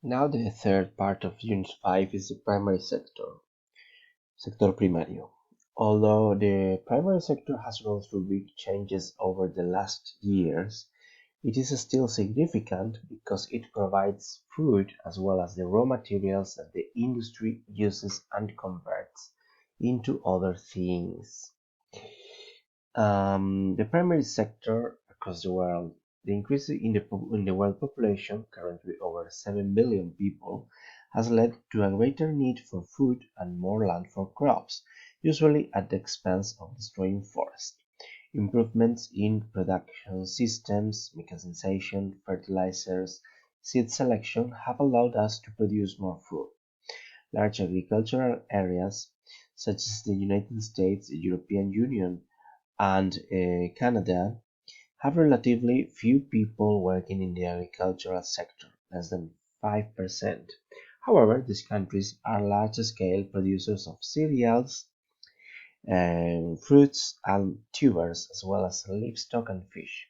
Now the third part of Unit 5 is the primary sector primario. Although the primary sector has gone through big changes over the last years, it is still significant because it provides food as well as the raw materials that the industry uses and converts into other things. The primary sector across the world, the increase in the world population, currently over 7 billion people, has led to a greater need for food and more land for crops, usually at the expense of destroying forests. Improvements in production systems, mechanization, fertilizers, seed selection have allowed us to produce more food. Large agricultural areas, such as the United States, the European Union, and Canada, have relatively few people working in the agricultural sector, less than 5%. However, these countries are large-scale producers of cereals, fruits, and tubers, as well as livestock and fish.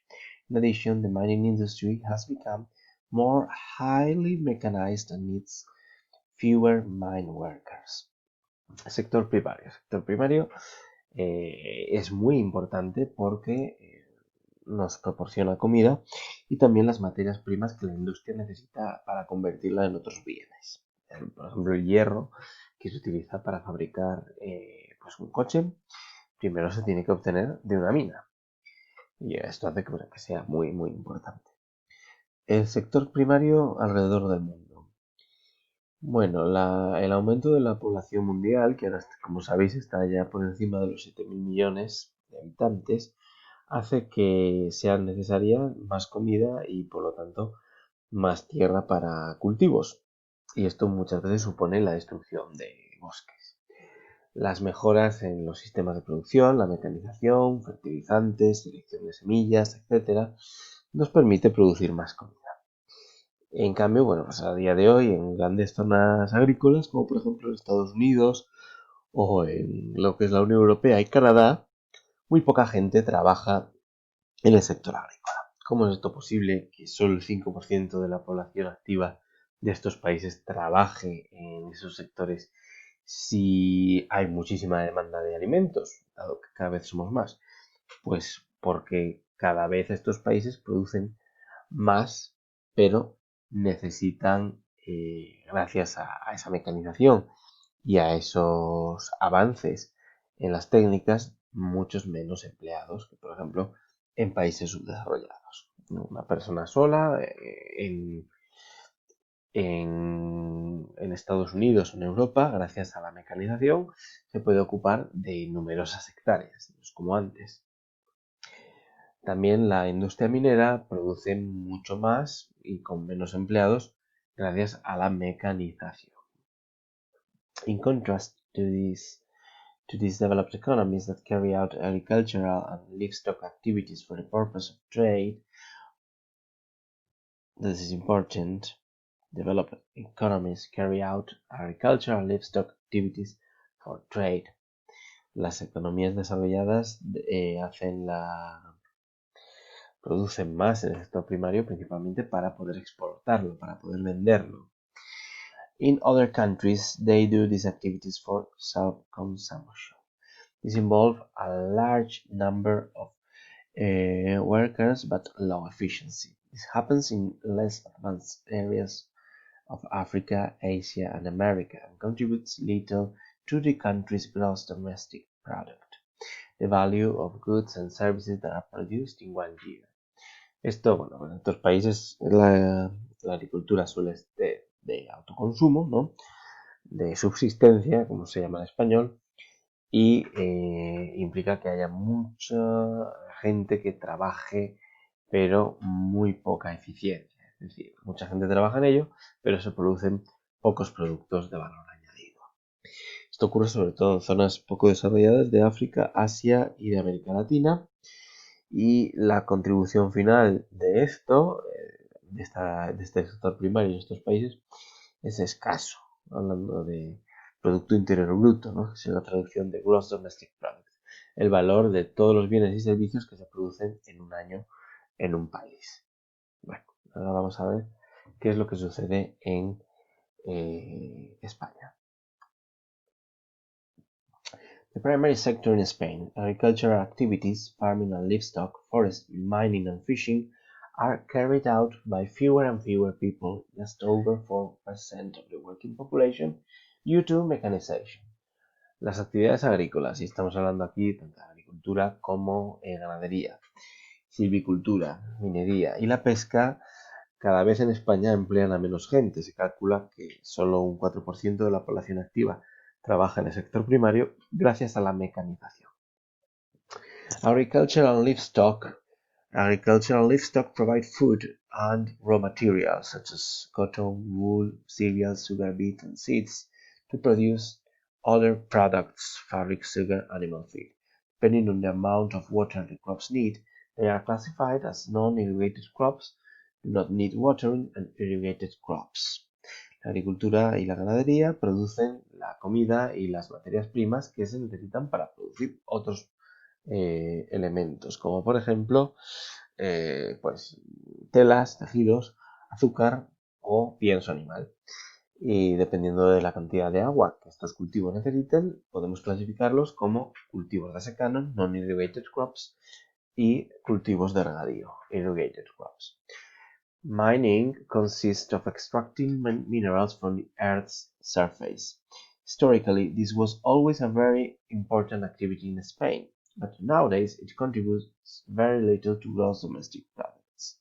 In addition, the mining industry has become more highly mechanized and needs fewer mine workers. Sector primario. Sector primario es muy importante porque nos proporciona comida y también las materias primas que la industria necesita para convertirla en otros bienes. Por ejemplo, el hierro que se utiliza para fabricar pues un coche, primero se tiene que obtener de una mina. Y esto hace que sea muy, muy importante. El sector primario alrededor del mundo. Bueno, el aumento de la población mundial, que ahora, como sabéis, está ya por encima de los 7.000 millones de habitantes, hace que sea necesaria más comida y, por lo tanto, más tierra para cultivos. Y esto muchas veces supone la destrucción de bosques. Las mejoras en los sistemas de producción, la mecanización, fertilizantes, selección de semillas, etcétera, nos permite producir más comida. En cambio, bueno, pues a día de hoy en grandes zonas agrícolas, como por ejemplo en Estados Unidos o en lo que es la Unión Europea y Canadá, muy poca gente trabaja en el sector agrícola. ¿Cómo es esto posible que solo el 5% de la población activa de estos países trabaje en esos sectores si hay muchísima demanda de alimentos, dado que cada vez somos más? Pues porque cada vez estos países producen más, pero necesitan, gracias a esa mecanización y a esos avances en las técnicas, muchos menos empleados que, por ejemplo, en países subdesarrollados. Una persona sola en Estados Unidos o en Europa, gracias a la mecanización, se puede ocupar de numerosas hectáreas, no es como antes. También la industria minera produce mucho más y con menos empleados gracias a la mecanización. In contrast to these developed economies that carry out agricultural and livestock activities for the purpose of trade, this is important. Developed economies carry out agricultural and livestock activities for trade. Las economías desarrolladas producen más en el sector primario principalmente para poder exportarlo, para poder venderlo. In other countries, they do these activities for self-consumption. This involves a large number of workers but low efficiency. This happens in less advanced areas of Africa, Asia, and America and contributes little to the country's gross domestic product, the value of goods and services that are produced in one year. Esto, bueno, en estos países la agricultura suele ser de autoconsumo, ¿no? De subsistencia, como se llama en español, y implica que haya mucha gente que trabaje, pero muy poca eficiencia. Es decir, mucha gente trabaja en ello, pero se producen pocos productos de valor añadido. Esto ocurre sobre todo en zonas poco desarrolladas de África, Asia y de América Latina. Y la contribución final de esto, de este sector primario en estos países, es escaso, hablando de Producto Interior Bruto, ¿no? Que es la traducción de Gross Domestic Product, el valor de todos los bienes y servicios que se producen en un año en un país. Bueno, ahora vamos a ver qué es lo que sucede en España. The primary sector in Spain, agricultural activities, farming and livestock, forestry, mining and fishing, are carried out by fewer and fewer people, just over 4% of the working population, due to mechanization. Las actividades agrícolas, y estamos hablando aquí tanto de agricultura como ganadería, silvicultura, minería y la pesca, cada vez en España emplean a menos gente. Se calcula que solo un 4% de la población activa trabaja en el sector primario gracias a la mecanización. Agricultural livestock provide food and raw materials such as cotton, wool, cereals, sugar beet, and seeds to produce other products, fabric, sugar, animal feed. Depending on the amount of water the crops need, they are classified as non-irrigated crops, do not need watering, and irrigated crops. La agricultura y la ganadería producen la comida y las materias primas que se necesitan para producir otros elementos, como por ejemplo pues, telas, tejidos, azúcar o pienso animal. Y dependiendo de la cantidad de agua que estos cultivos necesiten, podemos clasificarlos como cultivos de secano, non-irrigated crops, y cultivos de regadío, irrigated crops. Mining consists of extracting minerals from the Earth's surface. Historically, this was always a very important activity in Spain, but nowadays it contributes very little to gross domestic products.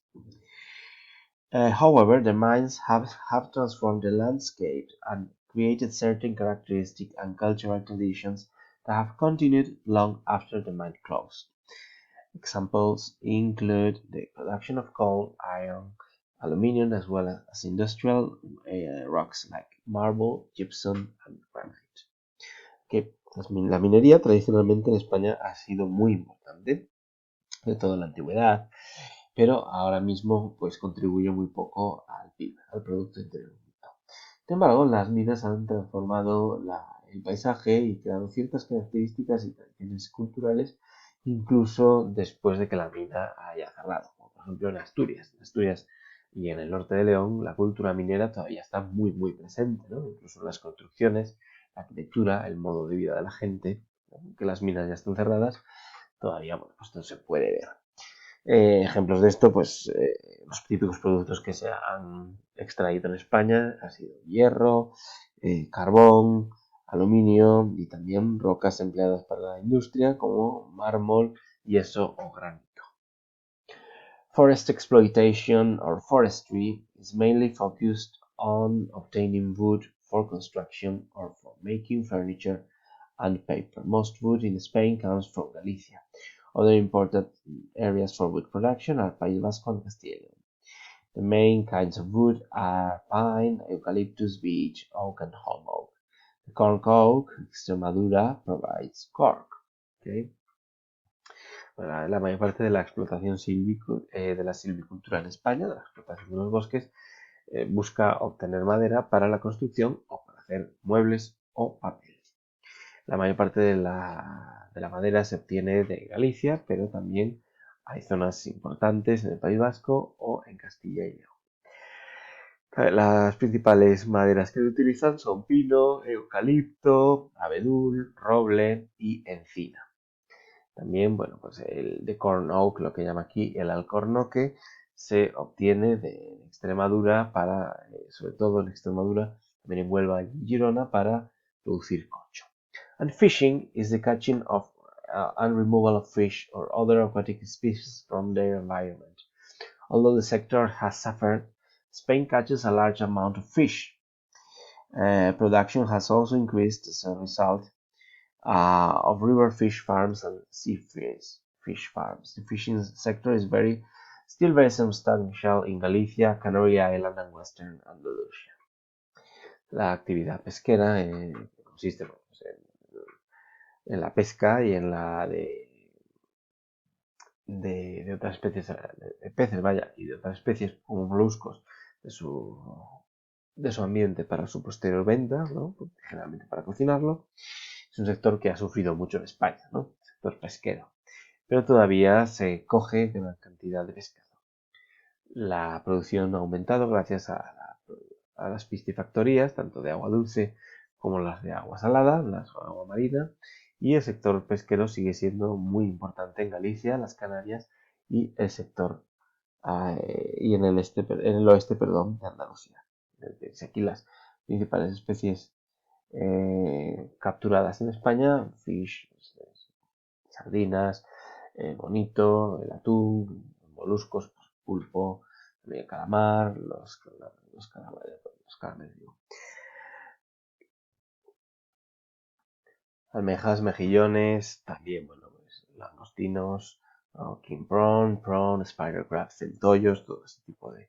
However, the mines have transformed the landscape and created certain characteristics and cultural traditions that have continued long after the mine closed. Examples include the production of coal, iron, aluminium, as well as industrial rocks like marble, gypsum, and granite. Que la minería tradicionalmente en España ha sido muy importante, sobre todo en la antigüedad, pero ahora mismo pues contribuye muy poco al PIB, al Producto Interior Bruto. Sin embargo, las minas han transformado el paisaje y creado ciertas características y tradiciones culturales incluso después de que la mina haya cerrado, como por ejemplo en Asturias. En Asturias y en el norte de León la cultura minera todavía está muy muy presente, ¿no? Incluso en las construcciones, la arquitectura, el modo de vida de la gente, aunque las minas ya están cerradas, todavía bueno, pues esto se puede ver. Ejemplos de esto, pues los típicos productos que se han extraído en España han sido hierro, carbón, aluminio y también rocas empleadas para la industria como mármol, yeso o granito. Forest exploitation or forestry is mainly focused on obtaining wood for construction or for making furniture and paper. Most wood in Spain comes from Galicia. Other important areas for wood production are País Vasco and Castilla y León. The main kinds of wood are pine, eucalyptus, beech, oak, and holm oak. The cork oak, Extremadura, provides cork. Okay. Bueno, la mayor parte de la explotación de la silvicultura en España, de la explotación de los bosques, busca obtener madera para la construcción o para hacer muebles o papel. La mayor parte de la madera se obtiene de Galicia, pero también hay zonas importantes en el País Vasco o en Castilla y León. Las principales maderas que se utilizan son pino, eucalipto, abedul, roble y encina. También, bueno, pues el de corn oak, lo que llama aquí el alcornoque, se obtiene de Extremadura sobre todo en Extremadura, también en Huelva y Girona, para producir corcho. And fishing is the catching of and removal of fish or other aquatic species from their environment. Although the sector has suffered, Spain catches a large amount of fish. Production has also increased as a result of river fish farms and sea fish farms. The fishing sector is still very substantial in Galicia, Canary Island, and Western Andalusia. La actividad pesquera consiste en la pesca y en la de otras especies de peces, y de otras especies como moluscos de su ambiente para su posterior venta, ¿no? Generalmente para cocinarlo. Es un sector que ha sufrido mucho en España, ¿no? El sector pesquero, pero todavía se coge gran cantidad de pescado. La producción ha aumentado gracias a las piscifactorías, tanto de agua dulce como las de agua salada, las de agua marina, y el sector pesquero sigue siendo muy importante en Galicia, las Canarias y el sector y en el oeste, perdón, de Andalucía. Aquí las principales especies capturadas en España: fish, sardinas, bonito, el atún, moluscos, pues, pulpo, el calamar, los calamares, digo. Almejas, mejillones, también, bueno, pues, langostinos, ¿no? King prawn, spider crab, centollos, todo ese tipo de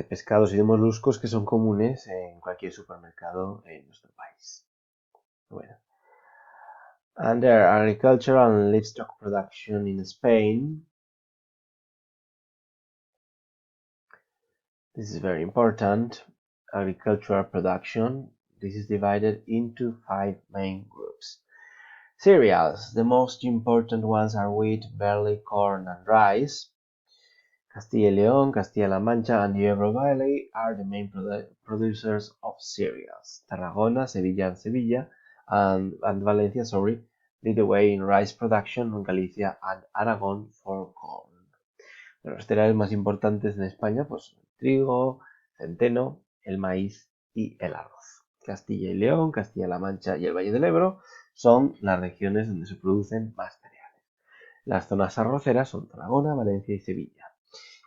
pescados y de moluscos que son comunes en cualquier supermercado en nuestro país. Bueno. Under agriculture and livestock production in Spain, this is very important. Agricultural production. This is divided into 5 main groups. Cereals. The most important ones are wheat, barley, corn, and rice. Castilla y León, Castilla-La Mancha, and the Ebro Valley are the main producers of cereals. Tarragona, Sevilla, and Valencia, lead the way in rice production, Galicia and Aragon for corn. Los cereales más importantes en España, pues el trigo, centeno, el maíz y el arroz. Castilla y León, Castilla-La Mancha y el Valle del Ebro son las regiones donde se producen más cereales. Las zonas arroceras son Tarragona, Valencia y Sevilla.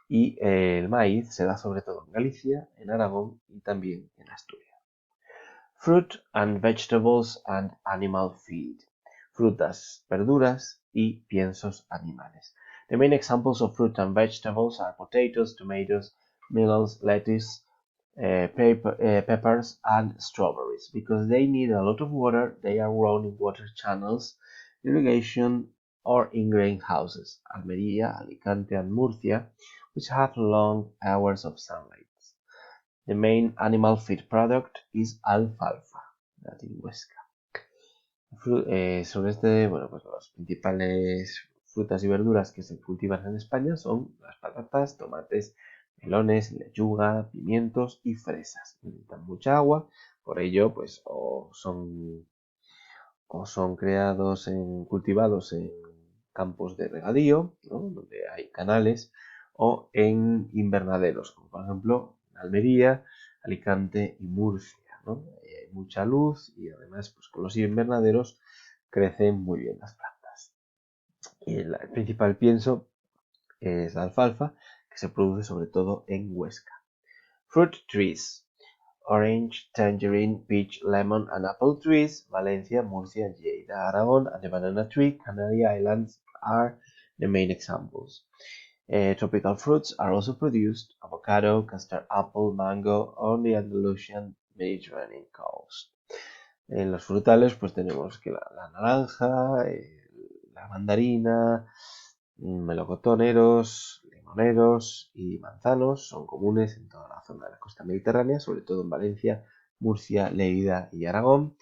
Y el maíz se da sobre todo en Galicia, en Aragón y también en Asturias. Fruit and vegetables and animal feed. Frutas, verduras y piensos animales. The main examples of fruit and vegetables are potatoes, tomatoes, melons, lettuce, peppers, and strawberries. Because they need a lot of water, they are grown in water channels, irrigation, or in greenhouses. Almería, Alicante, and Murcia, which have long hours of sunlight. The main animal feed product is alfalfa, that in Huesca. Sobre bueno, pues las principales frutas y verduras que se cultivan en España son las patatas, tomates, melones, lechuga, pimientos y fresas. Necesitan mucha agua, por ello, pues son cultivados en campos de regadío, ¿no? Donde hay canales, o en invernaderos, como por ejemplo en Almería, Alicante y Murcia, ¿no? Hay mucha luz y además, pues con los invernaderos crecen muy bien las plantas. Y el principal pienso es la alfalfa, que se produce sobre todo en Huesca. Fruit trees. Orange, tangerine, peach, lemon, and apple trees. Valencia, Murcia, Lleida, Aragon, and the banana tree, Canary Islands are the main examples. Tropical fruits are also produced: avocado, custard apple, mango on the Andalusian Mediterranean coast. En los frutales, pues tenemos que la naranja, la mandarina, melocotoneros, limoneros y manzanos son comunes en toda la zona de la costa mediterránea, sobre todo en Valencia, Murcia, Lleida y Aragón,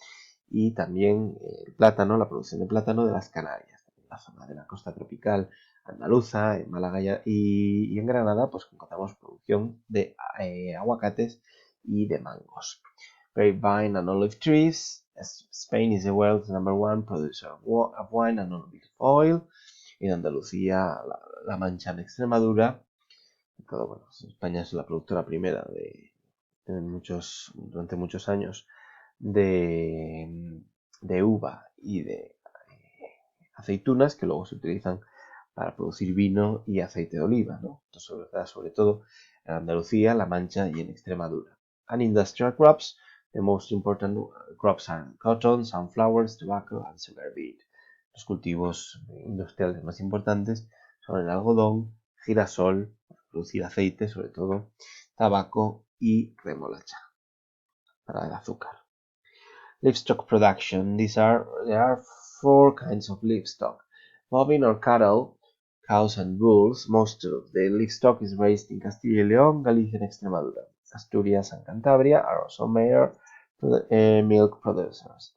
y también el plátano, la producción de plátano de las Canarias, en la zona de la costa tropical andaluza, en Málaga y en Granada, pues encontramos producción de aguacates y de mangos. Grapevine and olive trees. Spain is the world's #1 producer of wine and olive oil. En Andalucía, la Mancha en Extremadura. Bueno, España es la productora primera durante muchos años de uva y de aceitunas que luego se utilizan para producir vino y aceite de oliva, ¿no? Esto sobre todo en Andalucía, La Mancha y en Extremadura. And industrial crops, the most important crops are cotton, sunflowers, tobacco and sugar beet. Los cultivos industriales más importantes son el algodón, girasol, producir aceite sobre todo, tabaco y remolacha para el azúcar. Livestock production. There are 4 kinds of livestock: bovine or cattle, cows and bulls. Most of the livestock is raised in Castilla y León, Galicia and Extremadura. Asturias and Cantabria are also major milk producers.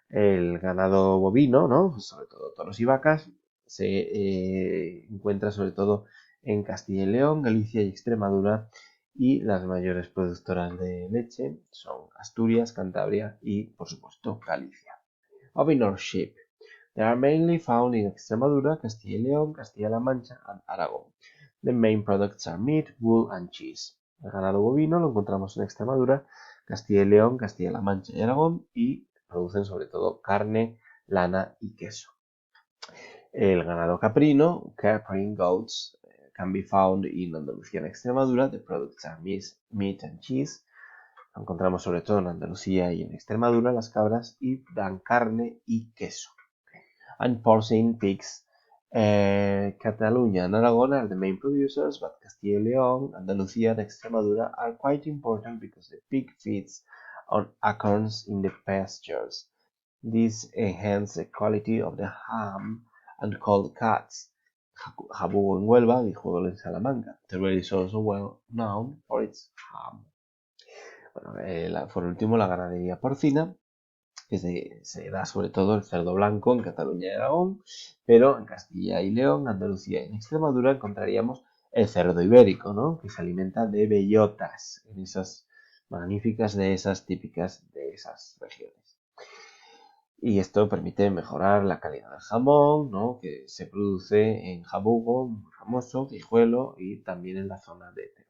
El ganado bovino, ¿no? Sobre todo toros y vacas, se encuentra sobre todo en Castilla y León, Galicia y Extremadura, y las mayores productoras de leche son Asturias, Cantabria y, por supuesto, Galicia. Ovino sheep. They are mainly found in Extremadura, Castilla y León, Castilla-La Mancha, and Aragón. The main products are meat, wool, and cheese. El ganado bovino lo encontramos en Extremadura, Castilla y León, Castilla-La Mancha y Aragón, y producen sobre todo carne, lana y queso. El ganado caprino, caprine goats, can be found in Andalucía and Extremadura. The products are meat and cheese. Lo encontramos sobre todo en Andalucía y en Extremadura, las cabras, y dan carne y queso. And porcine pigs, Catalunya and Aragon are the main producers, but Castilla y León, Andalucía and Extremadura are quite important because the pig feeds on acorns in the pastures. This enhances the quality of the ham and cold cuts. Jabugo en Huelva, Guijuelo en Salamanca. Teruel is also well known for its ham. Bueno, por último, la ganadería porcina, que se da sobre todo el cerdo blanco en Cataluña y Aragón, pero en Castilla y León, Andalucía y en Extremadura encontraríamos el cerdo ibérico, ¿no? Que se alimenta de bellotas, en esas magníficas dehesas típicas de esas regiones. Y esto permite mejorar la calidad del jamón, ¿no? Que se produce en Jabugo, muy famoso, Guijuelo y también en la zona de Teruel.